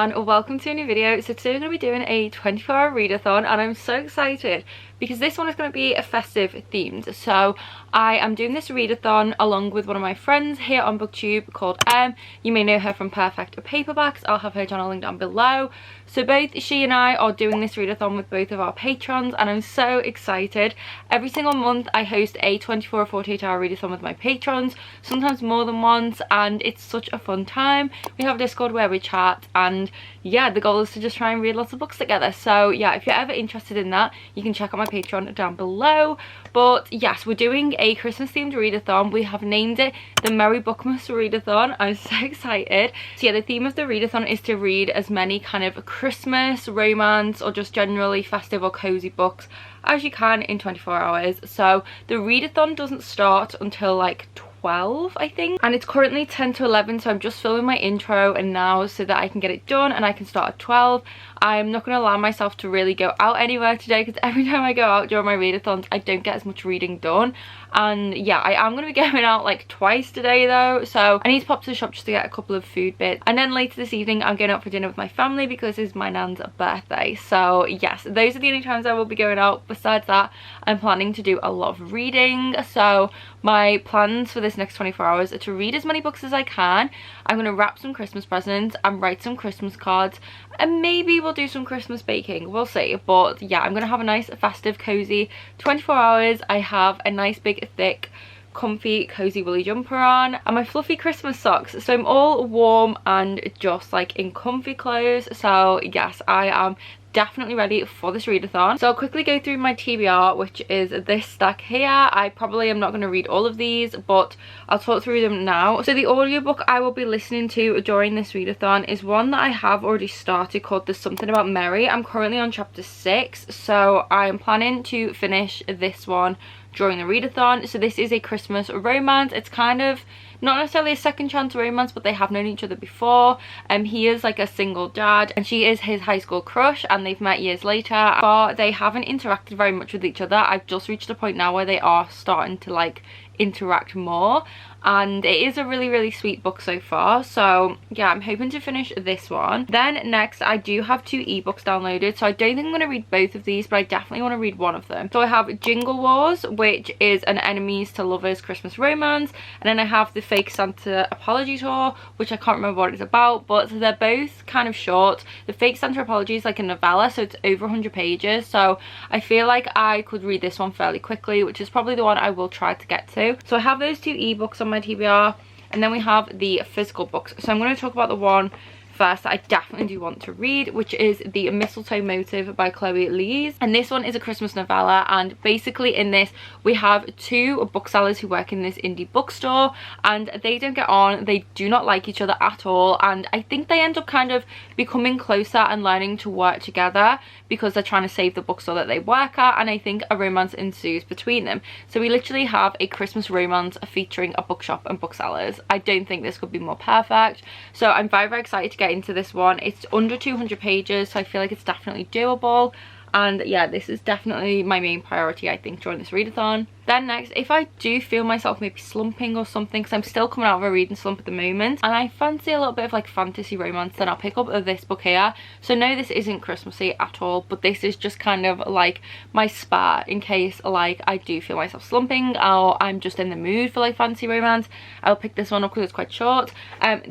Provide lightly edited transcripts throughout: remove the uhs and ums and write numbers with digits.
and welcome to a new video. So today we're going to be doing a 24-hour readathon and I'm so excited because this one is going to be a festive themed. So I am doing this readathon along with one of my friends here on BookTube called Em. You may know her from Perfect Paperbacks. I'll have her channel linked down below. So both she and I are doing this readathon with both of our patrons and I'm so excited. Every single month I host a 24 or 48 hour readathon with my patrons, sometimes more than once, and it's such a fun time. We have a Discord where we chat and yeah, the goal is to just try and read lots of books together. So yeah, if you're ever interested in that, you can check out my Patreon down below. But yes, we're doing a Christmas themed readathon. We have named it the Merry Bookmas Readathon. I'm so excited. So yeah, the theme of the readathon is to read as many kind of Christmas, romance, or just generally festive or cozy books as you can in 24 hours. So the readathon doesn't start until like 12, I think, and it's currently 10 to 11, so I'm just filming my intro and now so that I can get it done and I can start at 12. I'm not going to allow myself to really go out anywhere today because every time I go out during my readathons I don't get as much reading done. And yeah, I am going to be going out like twice today though, so I need to pop to the shop just to get a couple of food bits, and then later this evening I'm going out for dinner with my family because it's my nan's birthday. So yes, those are the only times I will be going out. Besides that, I'm planning to do a lot of reading. So my plans for this next 24 hours are to read as many books as I can. I'm going to wrap some Christmas presents and write some Christmas cards, and maybe we'll do some Christmas baking, we'll see. But yeah, I'm going to have a nice festive cozy 24 hours. I have a nice big thick comfy cozy woolly jumper on and my fluffy Christmas socks, so I'm all warm and just like in comfy clothes. So yes, I am definitely ready for this readathon. So I'll quickly go through my TBR, which is this stack here. I probably am not going to read all of these, but I'll talk through them now. So the audiobook I will be listening to during this readathon is one that I have already started called There's Something About Mary. I'm currently on chapter 6, so I am planning to finish this one during the readathon. So this is a Christmas romance. It's kind of not necessarily a second chance romance, but they have known each other before. He is like a single dad and she is his high school crush, and they've met years later, but they haven't interacted very much with each other. I've just reached a point now where they are starting to like interact more, and it is a really sweet book so far. So yeah, I'm hoping to finish this one. Then next I do have 2 ebooks downloaded, so I don't think I'm going to read both of these, but I definitely want to read one of them. So I have Jingle Wars, which is an enemies to lovers Christmas romance, and then I have the Fake Santa Apology Tour, which I can't remember what it's about, but they're both kind of short. The Fake Santa Apology is like a novella, so it's over 100 pages, so I feel like I could read this one fairly quickly, which is probably the one I will try to get to. So I have those 2 ebooks on my TBR, and then we have the physical books. So I'm going to talk about the one first that I definitely do want to read, which is The Mistletoe Motive by Chloe Lees, and this one is a Christmas novella. And basically in this we have 2 booksellers who work in this indie bookstore, and they don't get on, they do not like each other at all, and I think they end up kind of becoming closer and learning to work together because they're trying to save the bookstore that they work at, and I think a romance ensues between them. So we literally have a Christmas romance featuring a bookshop and booksellers. I don't think this could be more perfect, so I'm very excited to get into this one. It's under 200 pages, so I feel like it's definitely doable, and yeah, this is definitely my main priority I think during this readathon. Then next, if I do feel myself maybe slumping or something, because I'm still coming out of a reading slump at the moment and I fancy a little bit of like fantasy romance, then I'll pick up this book here. So no, this isn't Christmassy at all, but this is just kind of like my spare in case like I do feel myself slumping or I'm just in the mood for like fantasy romance. I'll pick this one up because it's quite short.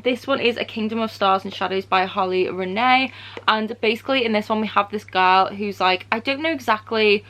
This one is A Kingdom of Stars and Shadows by Holly Renee, and basically in this one we have this girl who's like, I don't know exactly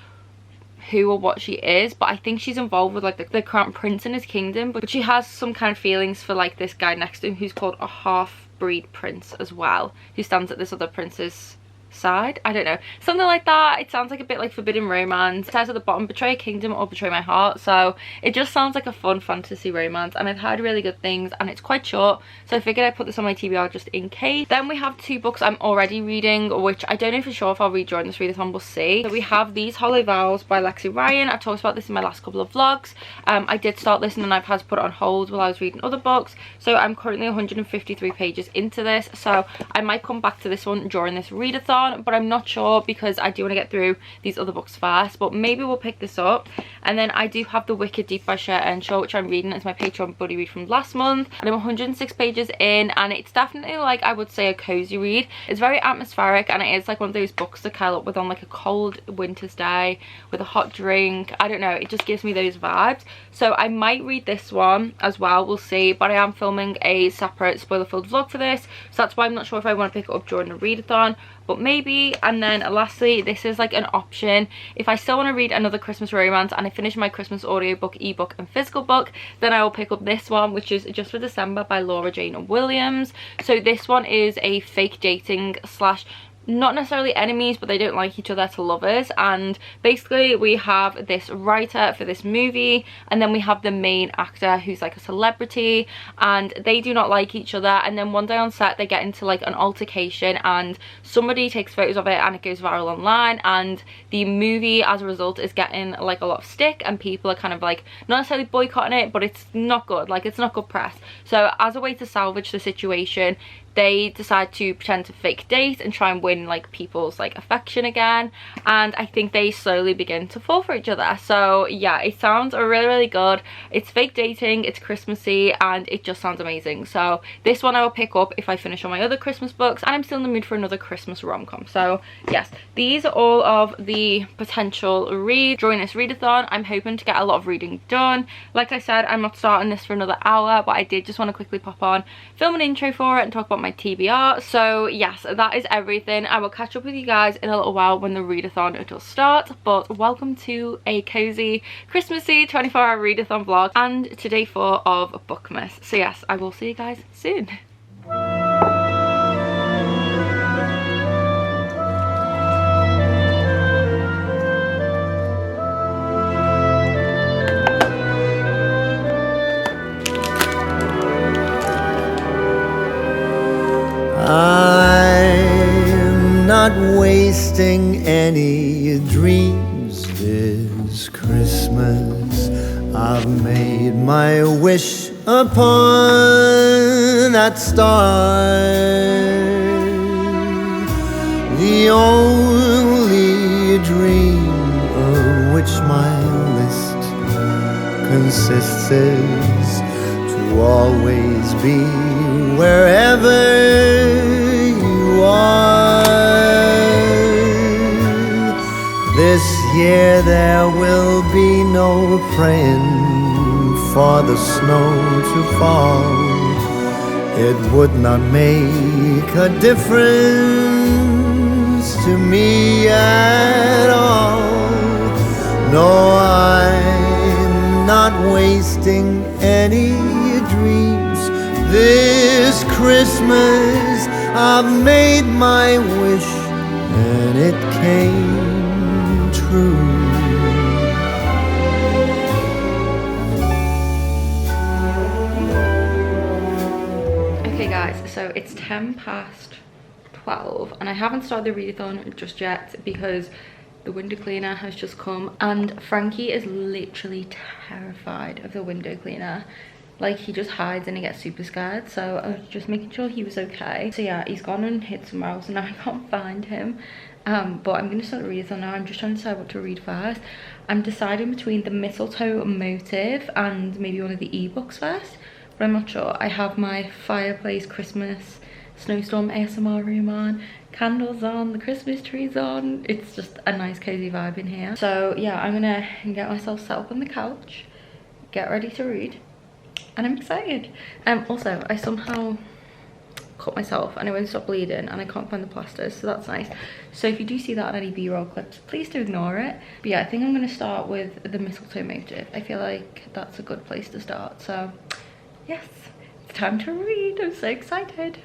who or what she is, but I think she's involved with like the crown prince in his kingdom, but she has some kind of feelings for like this guy next to him who's called a half-breed prince as well, who stands at this other prince's side. I don't know, something like that. It sounds like a bit like forbidden romance. It says at the bottom, betray a kingdom or betray my heart, so it just sounds like a fun fantasy romance, and I've heard really good things, and it's quite short, so I figured I'd put this on my TBR just in case. Then we have 2 books I'm already reading, which I don't know for sure if I'll read during this readathon, we'll see. So we have These Hollow Vows by Lexi Ryan. I've talked about this in my last couple of vlogs. I did start this and then I've had to put it on hold while I was reading other books, so I'm currently 153 pages into this, so I might come back to this one during this readathon, but I'm not sure because I do want to get through these other books first, but maybe we'll pick this up. And then I do have The Wicked Deep by Cher Earnshaw, which I'm reading. It's my Patreon buddy read from last month, and I'm 106 pages in, and it's definitely, like, I would say a cozy read. It's very atmospheric, and it is like one of those books to curl up with on like a cold winter's day with a hot drink. I don't know, it just gives me those vibes. So I might read this one as well, we'll see. But I am filming a separate spoiler filled vlog for this, so that's why I'm not sure if I want to pick it up during the readathon, but maybe. And then lastly, this is like an option if I still want to read another Christmas romance and I finish my Christmas audiobook, ebook and physical book, then I will pick up this one, which is Just for December by Laura Jane Williams. So this one is a fake dating slash, not necessarily enemies, but they don't like each other, to lovers. And basically we have this writer for this movie, and then we have the main actor who's like a celebrity, and they do not like each other. And then one day on set they get into like an altercation, and somebody takes photos of it and it goes viral online, and the movie as a result is getting like a lot of stick, and people are kind of like not necessarily boycotting it, but it's not good, like it's not good press. So as a way to salvage the situation, they decide to pretend to fake date and try and win like people's like affection again, and I think they slowly begin to fall for each other. So yeah, it sounds really good. It's fake dating, it's Christmassy, and it just sounds amazing. So this one I will pick up if I finish all my other Christmas books, and I'm still in the mood for another Christmas rom-com. So yes, these are all of the potential reads during this readathon. I'm hoping to get a lot of reading done. Like I said, I'm not starting this for another hour, but I did just want to quickly pop on, film an intro for it and talk about my TBR. So yes, that is everything. I will catch up with you guys in a little while when the readathon does start, but welcome to a cozy Christmassy 24-hour readathon vlog and to day 4 of Bookmas. So yes, I will see you guys soon. I'm not wasting any dreams this Christmas. I've made my wish upon that star. The only dream of which my list consists is to always be wherever you are. This year there will be no praying for the snow to fall. It would not make a difference to me at all. No, I'm not wasting any dreams this Christmas. I've made my wish and it came true. Okay guys, so it's 12 and I haven't started the readathon just yet because the window cleaner has just come, and Frankie is literally terrified of the window cleaner. Like, he just hides and he gets super scared, so I was just making sure he was okay. So yeah, he's gone and hid somewhere else and now I can't find him. But I'm gonna start the readathon now. I'm just trying to decide what to read first. I'm deciding between the Mistletoe Motive and maybe one of the ebooks first, but I'm not sure. I have my fireplace Christmas snowstorm ASMR room on, candles on, the Christmas trees on. It's just a nice cozy vibe in here. So yeah, I'm gonna get myself set up on the couch, get ready to read, and I'm excited. Also, I somehow cut myself and it won't stop bleeding and I can't find the plasters, so that's nice. So if you do see that on any b-roll clips, please do ignore it. But yeah, I think I'm going to start with the Mistletoe Motive. I feel like that's a good place to start. So yes, it's time to read. I'm so excited.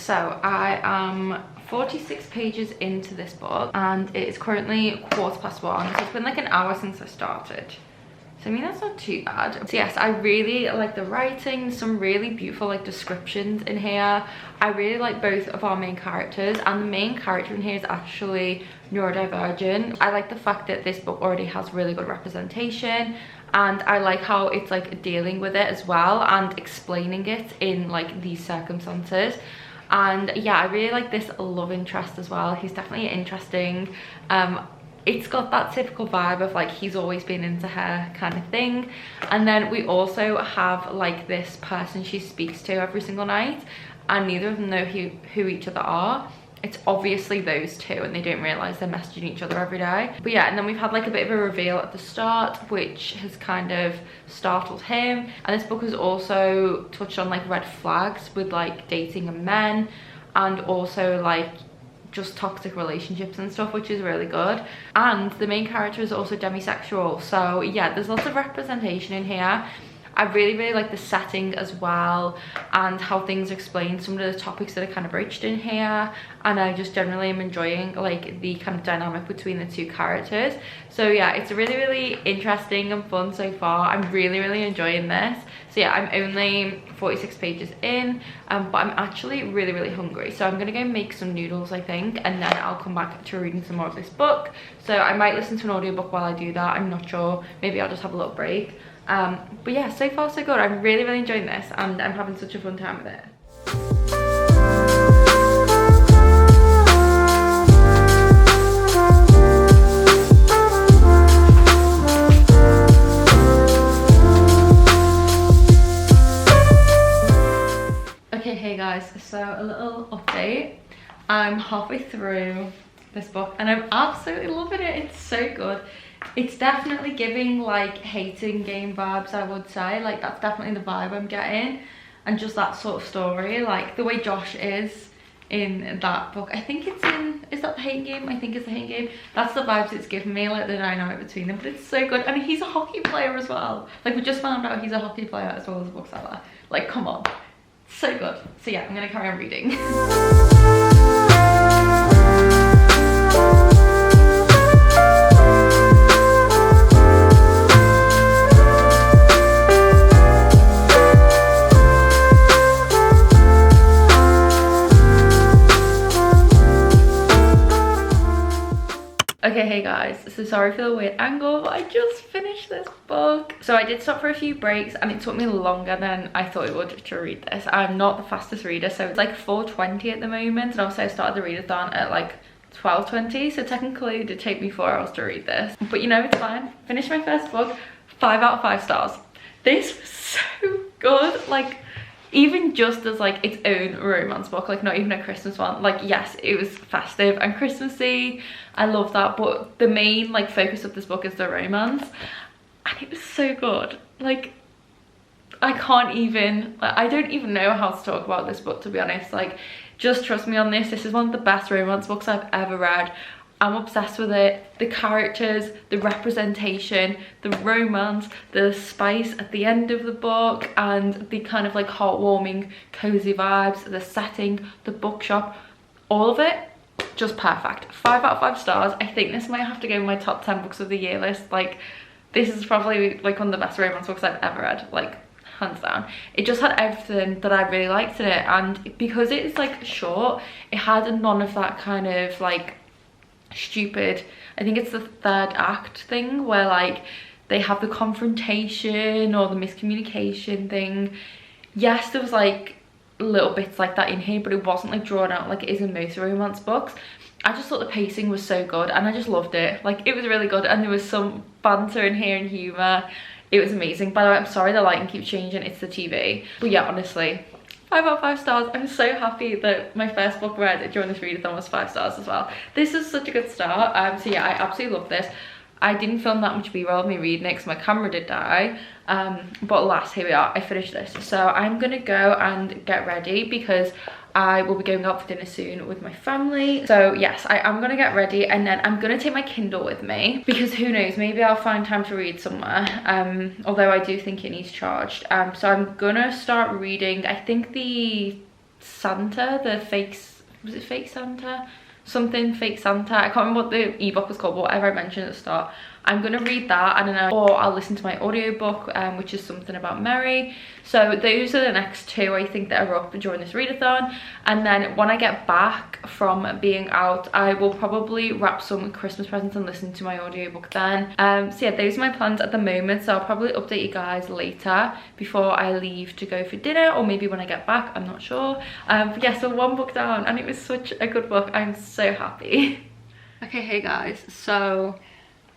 so I am 46 pages into this book and it is currently 1:15, so it's been like an hour since I started. So I mean, that's not too bad. So yes, I really like the writing, some really beautiful like descriptions in here. I really like both of our main characters, and the main character in here is actually neurodivergent. I like the fact that this book already has really good representation, and I like how it's like dealing with it as well and explaining it in like these circumstances. And yeah, I really like this love interest as well. He's definitely interesting. It's got that typical vibe of like he's always been into her kind of thing. And then we also have like this person she speaks to every single night, and neither of them know who each other are. It's obviously those two, and they don't realize they're messaging each other every day. But yeah, and then we've had like a bit of a reveal at the start, which has kind of startled him. And this book has also touched on like red flags with like dating and men, and also like just toxic relationships and stuff, which is really good. And the main character is also demisexual, so yeah, there's lots of representation in here. I really like the setting as well, and how things are explained, some of the topics that are kind of broached in here, and I just generally am enjoying like the kind of dynamic between the two characters. So yeah, it's really interesting and fun so far. I'm really enjoying this. So yeah, I'm only 46 pages in, but I'm actually really hungry, so I'm gonna go make some noodles, I think, and then I'll come back to reading some more of this book. So I might listen to an audiobook while I do that, I'm not sure, maybe I'll just have a little break. But yeah, so far so good. I'm really enjoying this, and I'm having such a fun time with it. Okay, hey guys, so a little update. I'm halfway through this book and I'm absolutely loving it. It's so good. It's definitely giving like hating game vibes, I would say. Like that's definitely the vibe I'm getting, and just that sort of story, like the way Josh is in that book. I think it's in, is that the hating game? I think it's the hating game. That's the vibes it's giving me, like the dynamic between them. But it's so good, and he's a hockey player as well. Like we just found out he's a hockey player as well as a bookseller. Like come on, so good. So yeah, I'm gonna carry on reading. Okay, hey guys, so sorry for the weird angle, but I just finished this book. So I did stop for a few breaks, and it took me longer than I thought it would to read this. I'm not the fastest reader, so it's like 4:20 at the moment, and also I started the readathon at like 12:20, so technically it did take me 4 hours to read this. But you know, it's fine. Finished my first book, 5 out of 5 stars. This was so good, like even just as like its own romance book, like not even a Christmas one. Like yes, it was festive and Christmassy, I love that, but the main like focus of this book is the romance, and it was so good. Like I can't even, like, I don't even know how to talk about this book, to be honest. Like just trust me on this. This is one of the best romance books I've ever read. I'm obsessed with it. The characters, the representation, the romance, the spice at the end of the book, and the kind of like heartwarming, cozy vibes, the setting, the bookshop, all of it, just perfect. 5 out of 5 stars. I think this might have to go in my top 10 books of the year list. Like this is probably like one of the best romance books I've ever read, like hands down. It just had everything that I really liked in it, and because it's like short, it had none of that kind of like stupid, I think it's the 3rd act thing where like they have the confrontation or the miscommunication thing. Yes, there was like little bits like that in here, but it wasn't like drawn out like it is in most romance books. I just thought the pacing was so good, and I just loved it. Like it was really good, and there was some banter in here and humor. It was amazing. By the way, I'm sorry the lighting keeps changing, it's the TV. But yeah, honestly, 5 out of 5 stars. I'm so happy that my first book read during this readathon was 5 stars as well. This is such a good start. So yeah, I absolutely love this. I didn't film that much b-roll of me reading it because my camera did die. But alas, here we are. I finished this. So I'm gonna go and get ready because I will be going out for dinner soon with my family. So yes, I am gonna get ready, and then I'm gonna take my Kindle with me because who knows, maybe I'll find time to read somewhere. Although I do think it needs charged. So I'm gonna start reading, I think the Santa, the fakes, was it Fake Santa? Something Fake Santa. I can't remember what the ebook was called, but whatever I mentioned at the start. I'm gonna read that, and then or I'll listen to my audiobook, which is Something About Mary. So those are the next two I think that are up during this readathon. And then when I get back from being out, I will probably wrap some Christmas presents and listen to my audiobook then. So yeah, those are my plans at the moment. So I'll probably update you guys later before I leave to go for dinner, or maybe when I get back, I'm not sure. But yeah, so one book down, and it was such a good book. I'm so happy. Okay, hey guys, so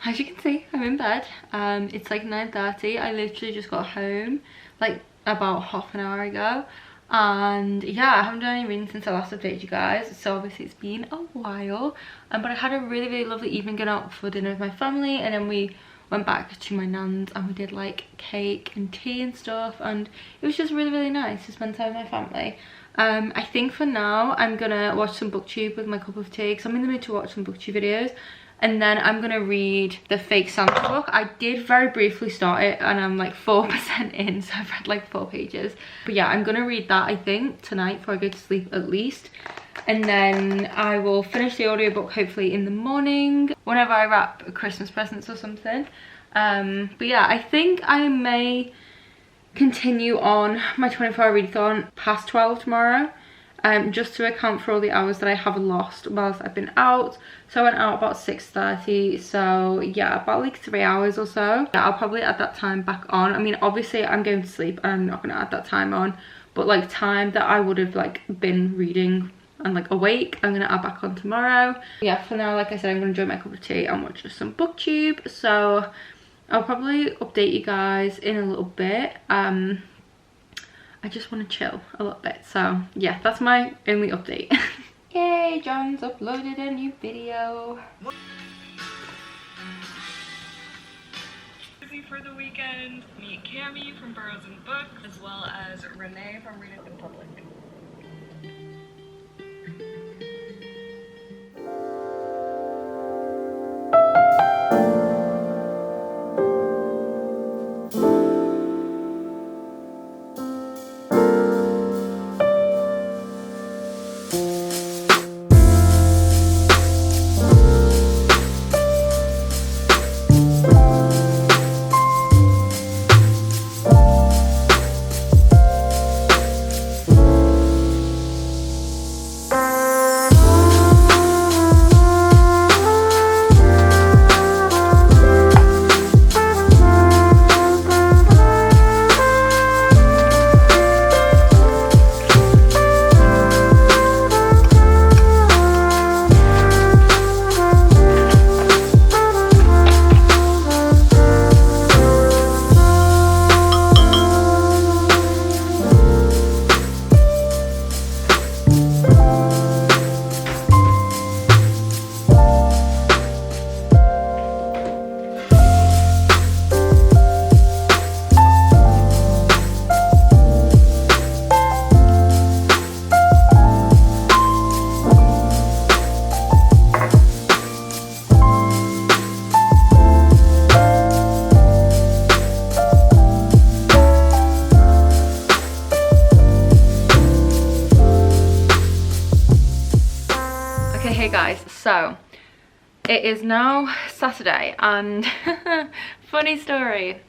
as you can see, I'm in bed. It's like 9:30. I literally just got home like about half an hour ago, and yeah, I haven't done any reading since I last updated you guys, so obviously it's been a while. But I had a really lovely evening going out for dinner with my family, and then we went back to my nan's and we did like cake and tea and stuff, and it was just really nice to spend time with my family. I think for now I'm gonna watch some booktube with my cup of tea, because I'm in the mood to watch some booktube videos. And then I'm gonna read the Fake Santa book. I did very briefly start it, and I'm like 4% in, so I've read like 4 pages. But yeah, I'm gonna read that I think tonight before I go to sleep at least. And then I will finish the audiobook hopefully in the morning, whenever I wrap Christmas presents or something. But yeah, I think I may continue on my 24-hour readathon past 12 tomorrow. Just to account for all the hours that I have lost whilst I've been out. So I went out about 6:30, so yeah, about like 3 hours or so. I'll probably add that time back on. I mean, obviously I'm going to sleep and I'm not going to add that time on, but like time that I would have like been reading and like awake, I'm going to add back on tomorrow. Yeah, for now, like I said, I'm going to enjoy my cup of tea and watch some booktube, so I'll probably update you guys in a little bit. I just want to chill a little bit, so yeah, that's my only update. Yay, John's uploaded a new video. Busy for the weekend. Meet Cami from Burrows and Book, as well as Renee from Readathon Public. Hey guys, so it is now Saturday, and funny story,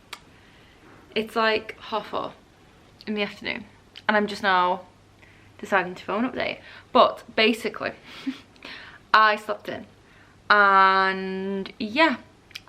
it's like 4:30 in the afternoon and I'm just now deciding to film an update. But basically I slept in, and yeah,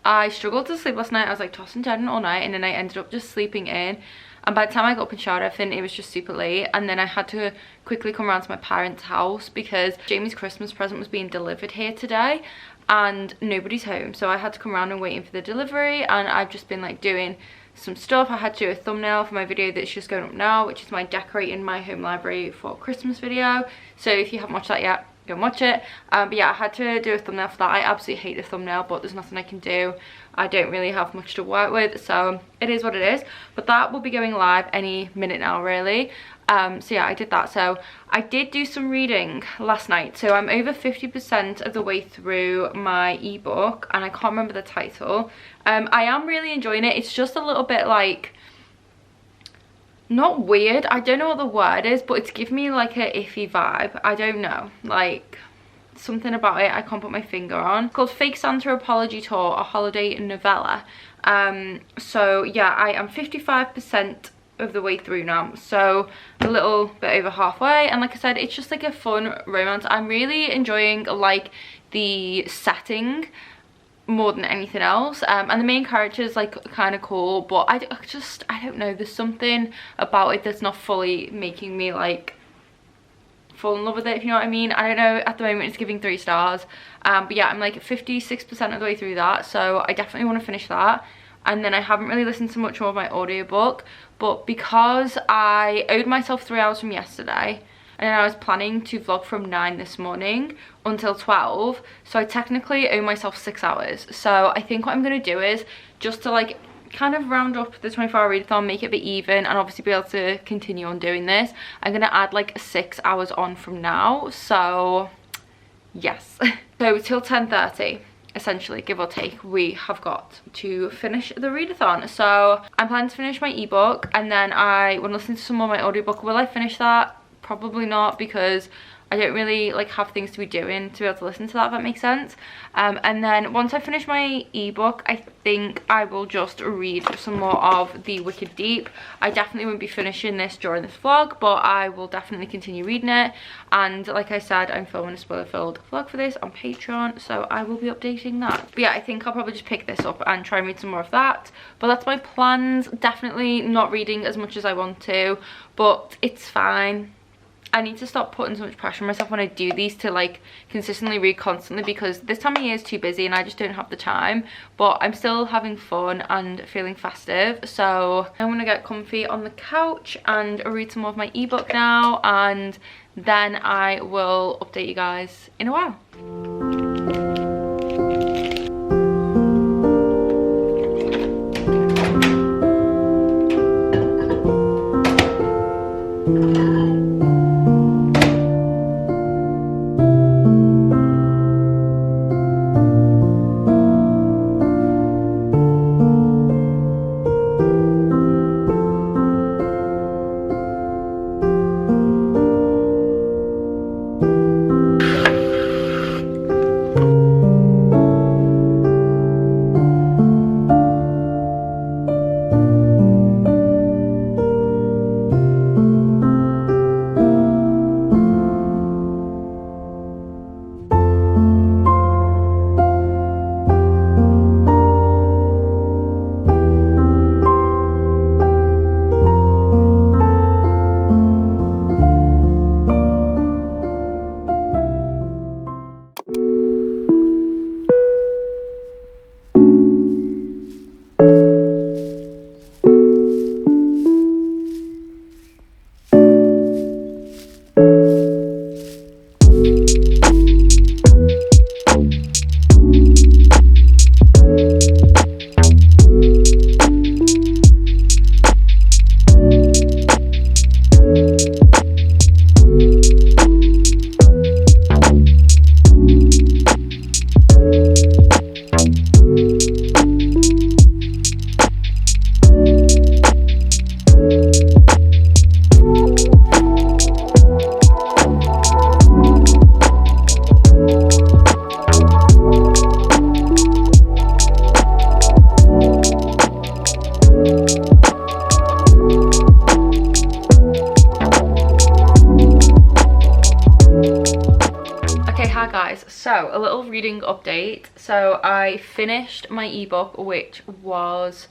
I struggled to sleep last night. I was like tossing and turning all night, and then I ended up just sleeping in. And by the time I got up and showered everything, it was just super late. And then I had to quickly come around to my parents' house because Jamie's Christmas present was being delivered here today and nobody's home. So I had to come around and waiting for the delivery, and I've just been like doing some stuff. I had to do a thumbnail for my video that's just going up now, which is my decorating my home library for Christmas video. So if you haven't watched that yet, go and watch it. But yeah, I had to do a thumbnail for that. I absolutely hate the thumbnail, but there's nothing I can do. I don't really have much to work with, so it is what it is. But that will be going live any minute now, really. So yeah, I did that. So I did do some reading last night, so I'm over 50% of the way through my ebook, and I can't remember the title. I am really enjoying it. It's just a little bit like, not weird, I don't know what the word is, but it's giving me like a iffy vibe. I don't know, like something about it I can't put my finger on. It's called Fake Santa Apology Tour, a holiday novella. So yeah, I am 55% of the way through now, so a little bit over halfway, and like I said, it's just like a fun romance. I'm really enjoying like the setting more than anything else, and the main character is like kind of cool, but I don't know, there's something about it that's not fully making me like fall in love with it, if you know what I mean. I don't know, at the moment it's giving 3 stars, but yeah, I'm like 56% of the way through that, so I definitely want to finish that. And then I haven't really listened to much more of my audiobook, but because I owed myself 3 hours from yesterday, and then I was planning to vlog from 9 this morning until 12, so I technically owe myself 6 hours. So I think what I'm going to do is, just to like kind of round up the 24-hour readathon, make it a bit even, and obviously be able to continue on doing this, I'm going to add like 6 hours on from now, so yes. So till 10:30. Essentially, give or take, we have got to finish the readathon. So I'm planning to finish my ebook, and then I want to listen to some more of my audiobook. Will I finish that? Probably not, because I don't really like have things to be doing to be able to listen to that, if that makes sense. And then once I finish my ebook, I think I will just read some more of The Wicked Deep. I definitely won't be finishing this during this vlog, but I will definitely continue reading it. And like I said, I'm filming a spoiler-filled vlog for this on Patreon, so I will be updating that. But yeah, I think I'll probably just pick this up and try and read some more of that. But that's my plans. Definitely not reading as much as I want to, but it's fine. I need to stop putting so much pressure on myself when I do these to like consistently read constantly, because this time of year is too busy and I just don't have the time. But I'm still having fun and feeling festive, so I'm gonna get comfy on the couch and read some more of my ebook now, and then I will update you guys in a while. So a little reading update. So I finished my ebook, which was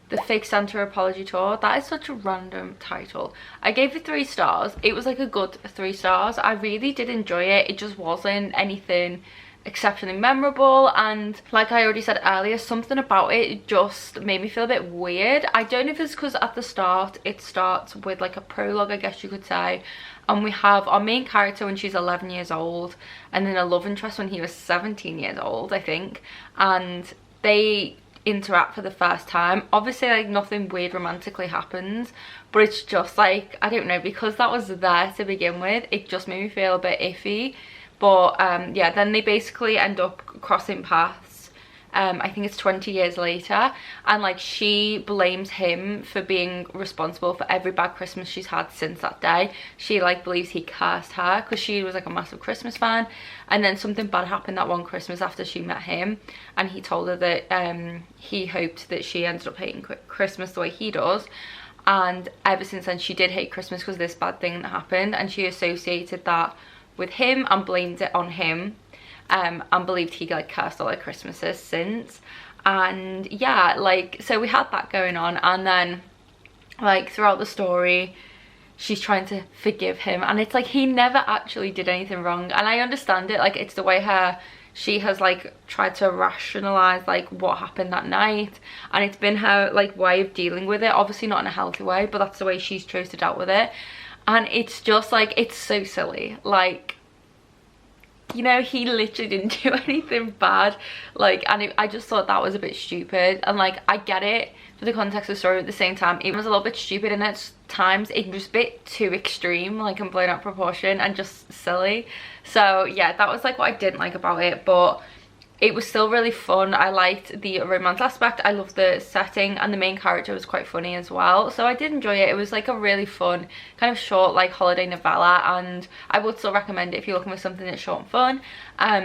The Fake Santa Apology Tour. That is such a random title. I gave it 3 stars. It was like a good 3 stars. I really did enjoy it. It just wasn't anything exceptionally memorable, and like I already said earlier, something about it just made me feel a bit weird. I don't know if it's because at the start it starts with like a prologue, I guess you could say, and we have our main character when she's 11 years old, and then a love interest when he was 17 years old, I think, and they interact for the first time. Obviously like nothing weird romantically happens, but it's just like, I don't know, because that was there to begin with, it just made me feel a bit iffy. But yeah, then they basically end up crossing paths I think it's 20 years later, and like she blames him for being responsible for every bad Christmas she's had since that day. She like believes he cursed her because she was like a massive Christmas fan, and then something bad happened that one Christmas after she met him, and he told her that he hoped that she ended up hating Christmas the way he does. And ever since then she did hate Christmas because of this bad thing that happened, and she associated that with him and blamed it on him, and believed he like cursed all her Christmases since. And yeah, like, so we had that going on, and then like throughout the story she's trying to forgive him, and it's like he never actually did anything wrong. And I understand it, like it's the way she has like tried to rationalize like what happened that night, and it's been her like way of dealing with it, obviously not in a healthy way, but that's the way she's chose to deal with it. And it's just like, it's so silly, like, you know, he literally didn't do anything bad, like, and I just thought that was a bit stupid. And like I get it for the context of the story, at the same time it was a little bit stupid, and at times it was a bit too extreme, like, and blown out of proportion and just silly. So yeah, that was like what I didn't like about it, but it was still really fun. I liked the romance aspect, I loved the setting, and the main character was quite funny as well, so I did enjoy it. It was like a really fun kind of short like holiday novella, and I would still recommend it if you're looking for something that's short and fun.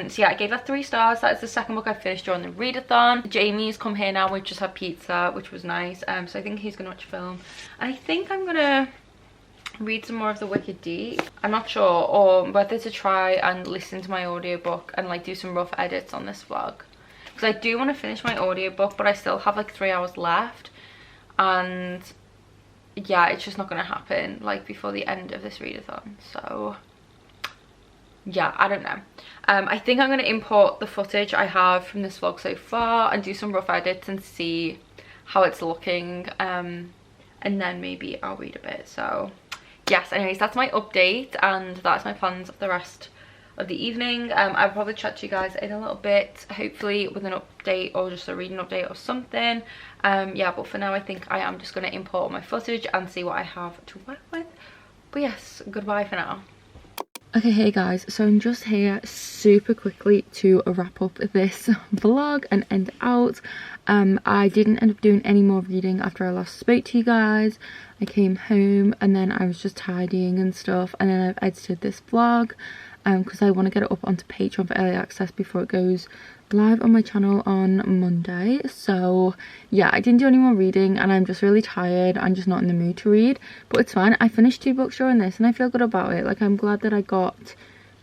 So yeah, I gave that 3 stars. That is the second book I finished during the readathon. Jamie's come here now, we just had pizza, which was nice, so I think he's gonna watch a film, and I think I'm gonna read some more of The Wicked Deep. I'm not sure, or whether to try and listen to my audiobook and like do some rough edits on this vlog, because I do want to finish my audiobook, but I still have like 3 hours left, and yeah, it's just not going to happen like before the end of this readathon. So yeah, I don't know. I think I'm going to import the footage I have from this vlog so far and do some rough edits and see how it's looking, and then maybe I'll read a bit. So yes, anyways, that's my update, and that's my plans of the rest of the evening. I'll probably chat to you guys in a little bit, hopefully with an update or just a reading update or something. Yeah, but for now I think I am just going to import all my footage and see what I have to work with. But yes, goodbye for now. Okay, hey guys, so I'm just here super quickly to wrap up this vlog and end it out. I didn't end up doing any more reading after I last spoke to you guys. I came home and then I was just tidying and stuff, and then I've edited this vlog because I want to get it up onto Patreon for early access before it goes live on my channel on Monday. So yeah, I didn't do any more reading, and I'm just really tired. I'm just not in the mood to read, but it's fine. I finished 2 books during this and I feel good about it. Like, I'm glad that I got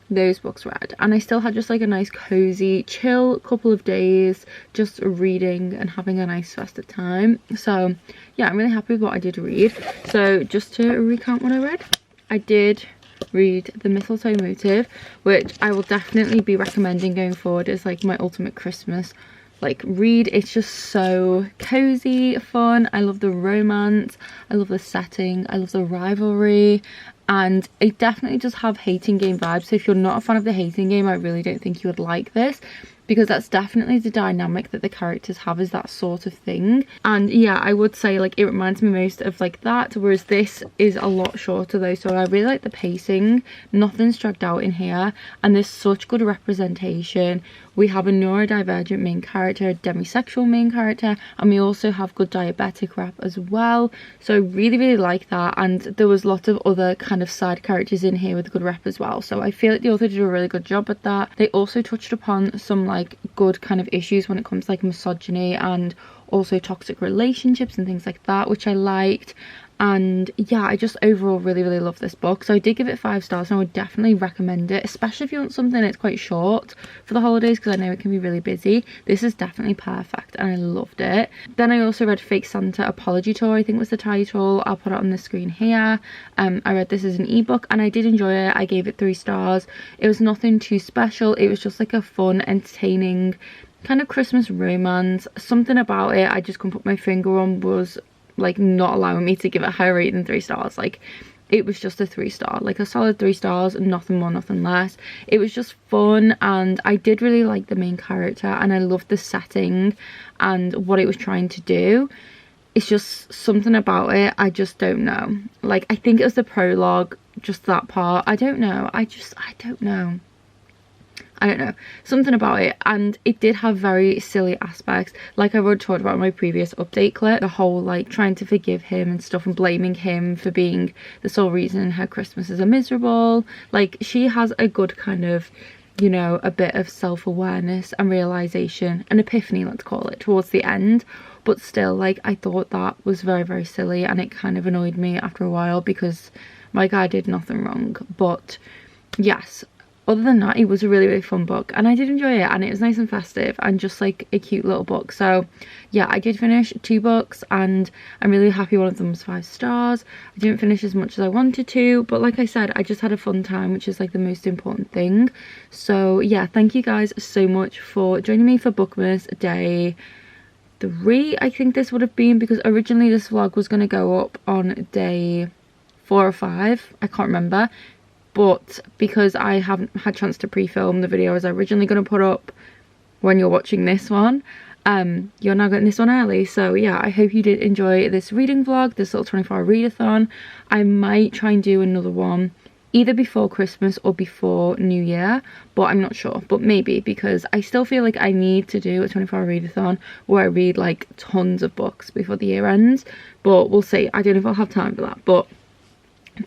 those books read, and I still had just like a nice cozy chill couple of days just reading and having a nice festive time. So yeah, I'm really happy with what I did read. So just to recount what I read, I did read The Mistletoe Motive, which I will definitely be recommending going forward as like my ultimate Christmas like read. It's just so cozy, fun. I love the romance, I love the setting, I love the rivalry, and it definitely does have hating game vibes. So if you're not a fan of the hating game, I really don't think you would like this, because that's definitely the dynamic that the characters have, is that sort of thing. And yeah, I would say like it reminds me most of like that, whereas this is a lot shorter though. So I really like the pacing, nothing's dragged out in here, and there's such good representation. We have a neurodivergent main character, a demisexual main character, and we also have good diabetic rep as well. So I really like that, and there was lots of other kind of side characters in here with good rep as well. So I feel like the author did a really good job at that. They also touched upon some like good kind of issues when it comes to like misogyny and also toxic relationships and things like that, which I liked. And yeah, I just overall really love this book. So I did give it 5 stars, and I would definitely recommend it, especially if you want something that's quite short for the holidays, because I know it can be really busy. This is definitely perfect and I loved it. Then I also read Fake Santa Apology Tour, I think was the title. I'll put it on the screen here. I read this as an ebook and I did enjoy it. I gave it 3 stars. It was nothing too special, it was just like a fun, entertaining kind of Christmas romance. Something about it I just couldn't put my finger on was like not allowing me to give it a higher rate than 3 stars. Like, it was just a 3 star, like a solid 3 stars, nothing more, nothing less. It was just fun, and I did really like the main character, and I loved the setting and what it was trying to do. It's just something about it, I just don't know. Like, I think it was the prologue, just that part. I don't know, I don't know. I don't know, something about it, and it did have very silly aspects, like I already talked about in my previous update clip, the whole like trying to forgive him and stuff and blaming him for being the sole reason her Christmases are miserable. Like, she has a good kind of, you know, a bit of self-awareness and realization, an epiphany, let's call it, towards the end. But still, like, I thought that was very, very silly, and it kind of annoyed me after a while because my guy did nothing wrong. But yes, other than that, it was a really, really fun book, and I did enjoy it, and it was nice and festive and just like a cute little book. So yeah, I did finish 2 books, and I'm really happy one of them was 5 stars. I didn't finish as much as I wanted to, but like I said, I just had a fun time, which is like the most important thing. So yeah, thank you guys so much for joining me for Bookmas Day 3, I think this would have been, because originally this vlog was going to go up on day 4 or 5, I can't remember. But because I haven't had a chance to pre-film the video I was originally going to put up when you're watching this one, you're now getting this one early. So yeah, I hope you did enjoy this reading vlog, this little 24-hour readathon. I might try and do another one either before Christmas or before New Year, but I'm not sure. But maybe, because I still feel like I need to do a 24-hour readathon where I read like tons of books before the year ends. But we'll see. I don't know if I'll have time for that, but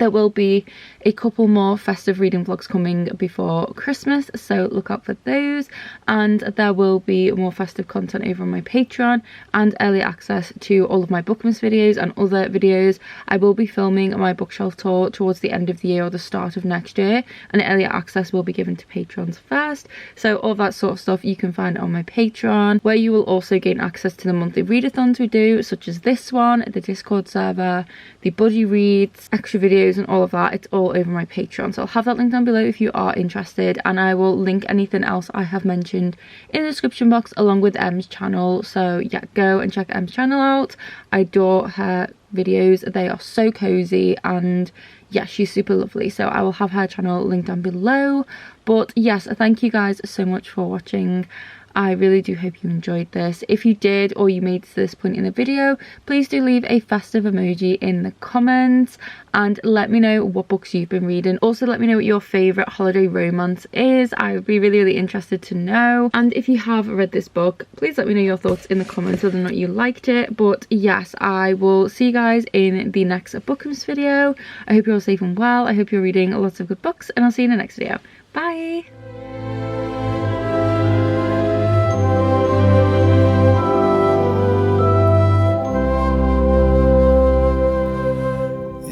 there will be a couple more festive reading vlogs coming before Christmas, so look out for those. And there will be more festive content over on my Patreon, and early access to all of my Bookmas videos and other videos. I will be filming my bookshelf tour towards the end of the year or the start of next year, and early access will be given to patrons first. So all that sort of stuff you can find on my Patreon, where you will also gain access to the monthly readathons we do, such as this one, the Discord server, the buddy reads, extra videos and all of that. It's all over my Patreon, so I'll have that link down below if you are interested, and I will link anything else I have mentioned in the description box along with Em's channel. So yeah, go and check Em's channel out. I adore her videos, they are so cozy, and yeah, she's super lovely. So I will have her channel linked down below. But yes, thank you guys so much for watching. I really do hope you enjoyed this. If you did, or you made it to this point in the video, please do leave a festive emoji in the comments and let me know what books you've been reading. Also, let me know what your favourite holiday romance is. I would be really, really interested to know. And if you have read this book, please let me know your thoughts in the comments, whether or not you liked it. But yes, I will see you guys in the next Bookmas video. I hope you're all safe and well. I hope you're reading lots of good books, and I'll see you in the next video. Bye!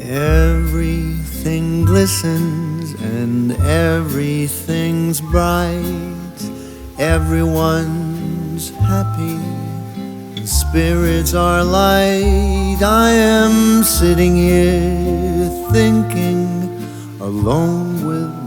Everything glistens and everything's bright. Everyone's happy, the spirits are light. I am sitting here thinking, alone with